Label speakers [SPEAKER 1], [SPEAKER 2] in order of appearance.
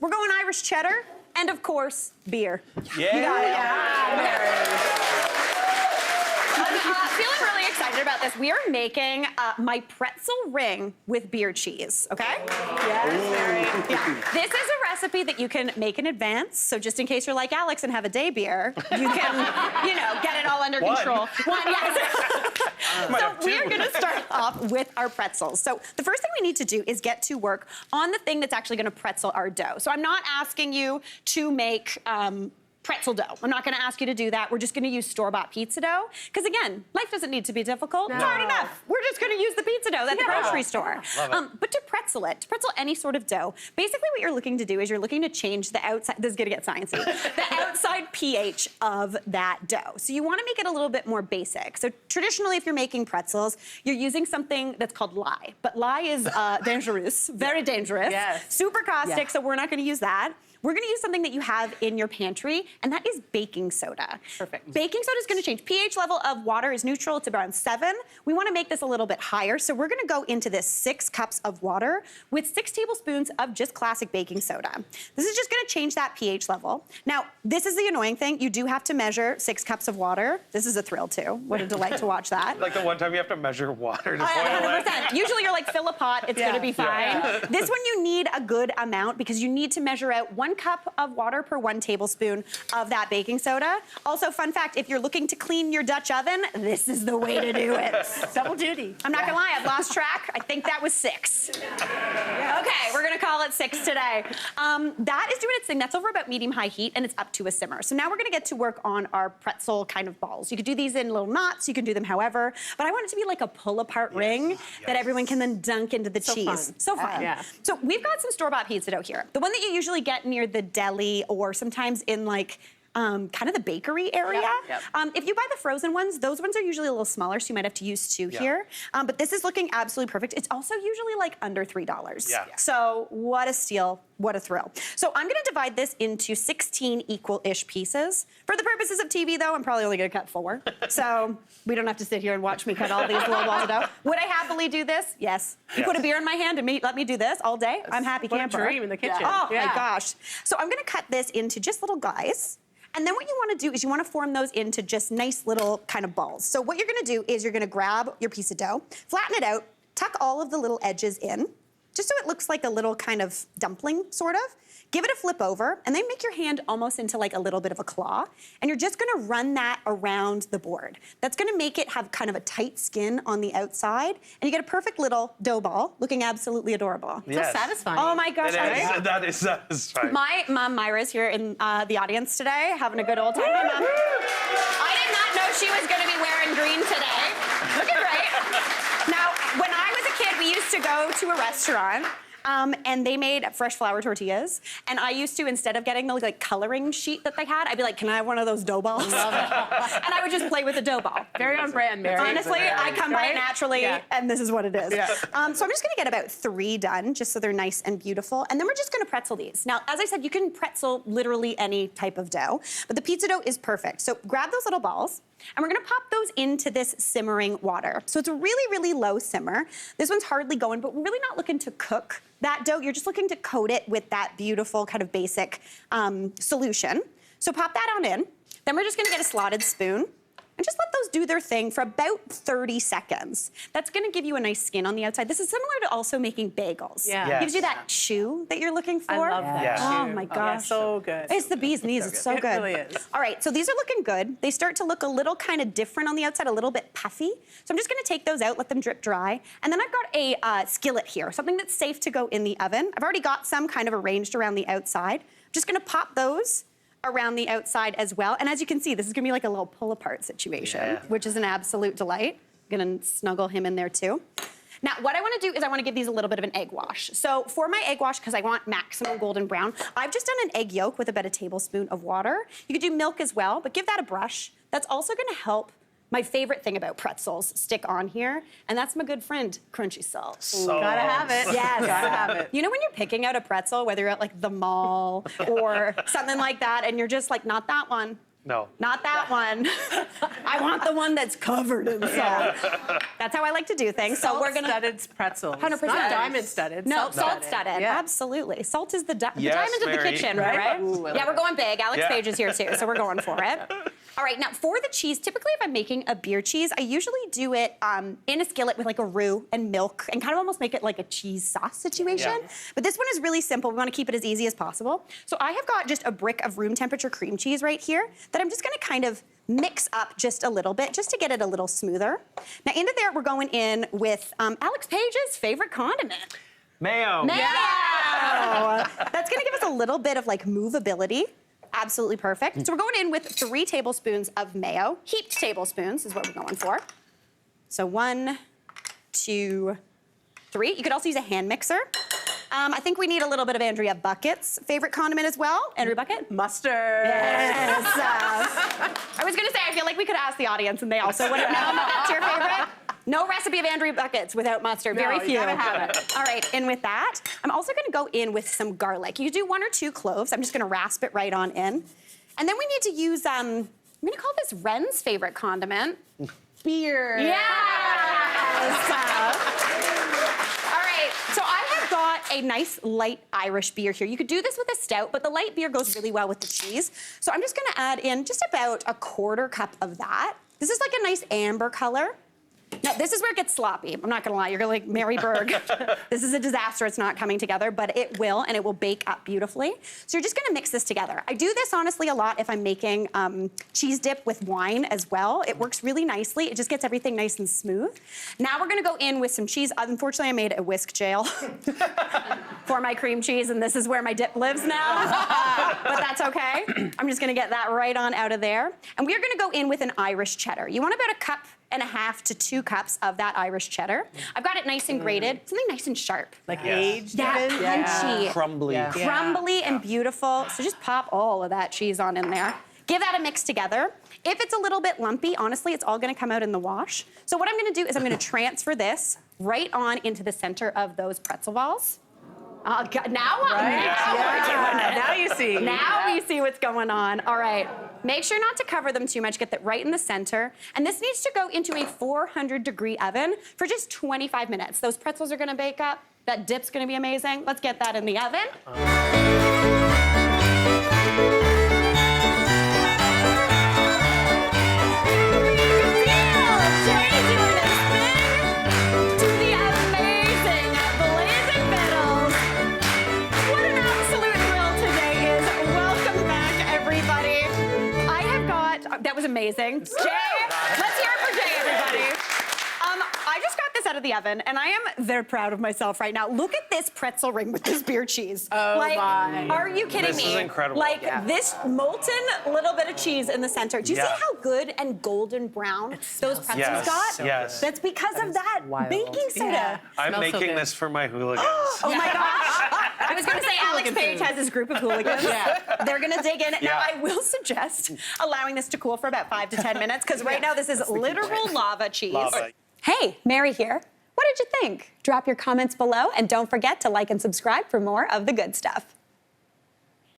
[SPEAKER 1] We're going Irish cheddar, and of course, beer.
[SPEAKER 2] Yeah.
[SPEAKER 1] You got it.
[SPEAKER 3] I'm feeling really excited about this. We are making my pretzel ring with beer cheese, okay?
[SPEAKER 1] Yes. Yeah. This is a recipe that you can make in advance, so just in case you're like Alex and have a day beer, you can, get it all under control. One, yes. So we're gonna start off with our pretzels. So the first thing we need to do is get to work on the thing that's actually gonna pretzel our dough. So I'm not asking you to make pretzel dough. I'm not gonna ask you to do that. We're just gonna use store-bought pizza dough. Because again, life doesn't need to be difficult. It's hard enough. We're just gonna use the pizza dough at the grocery store. But to pretzel any sort of dough, basically what you're looking to do is you're looking to change the outside, this is gonna get sciencey, the outside pH of that dough. So you wanna make it a little bit more basic. So traditionally, if you're making pretzels, you're using something that's called lye. But lye is dangerous, very dangerous, super caustic, so we're not gonna use that. We're gonna use something that you have in your pantry, and that is baking soda. Perfect. Baking soda is gonna change. pH level of water is neutral, it's around 7. We wanna make this a little bit higher, so we're gonna go into this 6 cups of water with 6 tablespoons of just classic baking soda. This is just gonna change that pH level. Now, this is the annoying thing. You do have to measure 6 cups of water. This is a thrill too. What a delight to watch that.
[SPEAKER 2] Like the one time you have to measure water to boil it.
[SPEAKER 1] 100%. Usually you're like, fill a pot, it's gonna be fine. This one you need a good amount because you need to measure out 1 cup of water per 1 tablespoon of that baking soda. Also, fun fact, if you're looking to clean your Dutch oven, this is the way to do it. Double duty. I'm not gonna lie, I've lost track. I think that was 6. Okay, we're gonna call it 6 today. That is doing its thing. That's over about medium-high heat, and it's up to a simmer. So now we're gonna get to work on our pretzel kind of balls. You could do these in little knots, you can do them however, but I want it to be like a pull-apart ring that everyone can then dunk into the cheese. So fun. So we've got some store-bought pizza dough here. The one that you usually get near the deli or sometimes in like kind of the bakery area. If you buy the frozen ones, those ones are usually a little smaller, so you might have to use 2 here. But this is looking absolutely perfect. It's also usually like under $3. So what a steal, what a thrill. So I'm gonna divide this into 16 equal-ish pieces. For the purposes of TV though, I'm probably only gonna cut 4. So we don't have to sit here and watch me cut all these little balls of dough. Would I happily do this? Yes. You put a beer in my hand and let me do this all day, I'm happy camper.
[SPEAKER 4] What a dream in the kitchen.
[SPEAKER 1] Oh my gosh. So I'm gonna cut this into just little guys. And then what you wanna do is you wanna form those into just nice little kind of balls. So what you're gonna do is you're gonna grab your piece of dough, flatten it out, tuck all of the little edges in, just so it looks like a little kind of dumpling, sort of. Give it a flip over, and then make your hand almost into like a little bit of a claw. And you're just gonna run that around the board. That's gonna make it have kind of a tight skin on the outside, and you get a perfect little dough ball, looking absolutely adorable.
[SPEAKER 4] So satisfying.
[SPEAKER 1] Oh my gosh.
[SPEAKER 2] That is satisfying.
[SPEAKER 1] My mom, Myra's here in the audience today, having a good old time. Hi, Mom. I did not know she was gonna be wearing green today. Looking great. Now, when I was a kid, we used to go to a restaurant, and they made fresh flour tortillas. And I used to, instead of getting the like coloring sheet that they had, I'd be like, can I have one of those dough balls? Love it. And I would just play with the dough ball.
[SPEAKER 4] Very on brand, Mary.
[SPEAKER 1] Honestly, I come by it naturally, and this is what it is. So I'm just gonna get about 3 done, just so they're nice and beautiful. And then we're just gonna pretzel these. Now, as I said, you can pretzel literally any type of dough, but the pizza dough is perfect. So grab those little balls, and we're gonna pop those into this simmering water. So it's a really, really low simmer. This one's hardly going, but we're really not looking to cook that dough. You're just looking to coat it with that beautiful kind of basic solution. So pop that on in. Then we're just gonna get a slotted spoon and just let those do their thing for about 30 seconds. That's gonna give you a nice skin on the outside. This is similar to also making bagels. It gives you that chew that you're looking for.
[SPEAKER 4] I love that.
[SPEAKER 1] Oh my gosh.
[SPEAKER 4] So good.
[SPEAKER 1] It's the bee's knees, it's so good.
[SPEAKER 4] It really is.
[SPEAKER 1] All right, so these are looking good. They start to look a little kind of different on the outside, a little bit puffy. So I'm just gonna take those out, let them drip dry. And then I've got a skillet here, something that's safe to go in the oven. I've already got some kind of arranged around the outside. I'm just gonna pop those around the outside as well. And as you can see, this is gonna be like a little pull-apart situation, which is an absolute delight. I'm gonna snuggle him in there too. Now, what I wanna do is I wanna give these a little bit of an egg wash. So for my egg wash, because I want maximum golden brown, I've just done an egg yolk with about a tablespoon of water. You could do milk as well, but give that a brush. That's also gonna help my favorite thing about pretzels stick on here, and that's my good friend, crunchy salt.
[SPEAKER 4] Gotta have it.
[SPEAKER 1] Yes.
[SPEAKER 4] Gotta have it.
[SPEAKER 1] You know when you're picking out a pretzel, whether you're at like the mall or something like that, and you're just like, not that one.
[SPEAKER 2] No.
[SPEAKER 1] Not that one. I want the one that's covered in salt. That's how I like to do things. So we're gonna
[SPEAKER 4] Studded pretzels.
[SPEAKER 1] 100%.
[SPEAKER 4] Not diamond studded.
[SPEAKER 1] no
[SPEAKER 4] salt
[SPEAKER 1] salt studded.
[SPEAKER 4] Yeah.
[SPEAKER 1] Absolutely. Salt is the
[SPEAKER 2] Yes,
[SPEAKER 1] diamond of the
[SPEAKER 2] Mary.
[SPEAKER 1] kitchen,
[SPEAKER 4] Right?
[SPEAKER 1] right?
[SPEAKER 4] Ooh, I
[SPEAKER 1] Yeah,
[SPEAKER 4] like
[SPEAKER 1] we're going big. Alex
[SPEAKER 2] Yeah.
[SPEAKER 1] Page is here too, so we're going for it. All right, now for the cheese, typically if I'm making a beer cheese, I usually do it in a skillet with like a roux and milk and kind of almost make it like a cheese sauce situation.
[SPEAKER 2] Yeah.
[SPEAKER 1] But this one is really simple. We want to keep it as easy as possible. So I have got just a brick of room temperature cream cheese right here that I'm just going to kind of mix up just a little bit just to get it a little smoother. Now into there, we're going in with Alex Page's favorite condiment.
[SPEAKER 2] Mayo.
[SPEAKER 1] Mayo! That's gonna give us a little bit of like movability. Absolutely perfect. So we're going in with 3 tablespoons of mayo. Heaped tablespoons is what we're going for. So 1, 2, 3. You could also use a hand mixer. I think we need a little bit of Andrea Bucket's favorite condiment as well. Andrea Bucket?
[SPEAKER 4] Mustard.
[SPEAKER 1] Yes. I was gonna say, I feel like we could ask the audience and they also wouldn't know that that's your favorite. No recipe of Andrea Buckets without mustard, very
[SPEAKER 4] No, you
[SPEAKER 1] few.
[SPEAKER 4] gotta have it.
[SPEAKER 1] All right, in with that. I'm also gonna go in with some garlic. You do 1 or 2 cloves. I'm just gonna rasp it right on in. And then we need to use, I'm gonna call this Ren's favorite condiment.
[SPEAKER 4] Beer.
[SPEAKER 1] Yes! All right, so I have got a nice light Irish beer here. You could do this with a stout, but the light beer goes really well with the cheese. So I'm just gonna add in just about a 1/4 cup of that. This is like a nice amber color. Now, this is where it gets sloppy. I'm not gonna lie, you're gonna like Mary Berg. This is a disaster, it's not coming together, but it will, and it will bake up beautifully. So you're just gonna mix this together. I do this honestly a lot if I'm making cheese dip with wine as well. It works really nicely. It just gets everything nice and smooth. Now we're gonna go in with some cheese. Unfortunately, I made a whisk jail for my cream cheese, and this is where my dip lives now. But that's okay. I'm just gonna get that right on out of there. And we're gonna go in with an Irish cheddar. You want about 1.5 to 2 cups of that Irish cheddar. I've got it nice and grated, something nice and sharp.
[SPEAKER 4] Like
[SPEAKER 2] Yes.
[SPEAKER 4] aged
[SPEAKER 1] Yeah,
[SPEAKER 4] even?
[SPEAKER 1] crunchy.
[SPEAKER 2] Crumbly.
[SPEAKER 4] Yeah.
[SPEAKER 1] Crumbly and beautiful. So just pop all of that cheese on in there. Give that a mix together. If it's a little bit lumpy, honestly, it's all gonna come out in the wash. So what I'm gonna do is I'm gonna transfer this right on into the center of those pretzel balls. Oh, God, now we're doing it.
[SPEAKER 4] Now you see.
[SPEAKER 1] Now we see what's going on. All right. Make sure not to cover them too much. Get that right in the center. And this needs to go into a 400-degree oven for just 25 minutes. Those pretzels are gonna bake up. That dip's gonna be amazing. Let's get that in the oven. That was amazing. Jay, let's hear it for Jay, everybody. I just got this out of the oven, and I am very proud of myself right now. Look at this pretzel ring with this beer cheese.
[SPEAKER 4] Oh,
[SPEAKER 1] like,
[SPEAKER 4] my.
[SPEAKER 1] Are you kidding me?
[SPEAKER 2] This is incredible.
[SPEAKER 1] Like,
[SPEAKER 2] Yeah.
[SPEAKER 1] this molten little bit of cheese in the center. Do you
[SPEAKER 2] Yeah.
[SPEAKER 1] see how good and golden brown those pretzels
[SPEAKER 2] Yes,
[SPEAKER 1] got?
[SPEAKER 2] yes.
[SPEAKER 1] That's because of that
[SPEAKER 4] wild.
[SPEAKER 1] baking soda.
[SPEAKER 4] Yeah.
[SPEAKER 2] I'm
[SPEAKER 4] Smells so
[SPEAKER 2] making
[SPEAKER 4] good.
[SPEAKER 2] this for my hooligans.
[SPEAKER 1] Oh my gosh. I was going to say Alex
[SPEAKER 4] Hooligan
[SPEAKER 1] Page
[SPEAKER 4] food.
[SPEAKER 1] has his group of hooligans.
[SPEAKER 4] Yeah.
[SPEAKER 1] They're going to dig in. Now,
[SPEAKER 2] Yeah.
[SPEAKER 1] I will suggest allowing this to cool for about 5 to 10 minutes because right now this is literal lava cheese.
[SPEAKER 2] Lava.
[SPEAKER 1] Hey, Mary here. What did you think? Drop your comments below and don't forget to like and subscribe for more of the good stuff.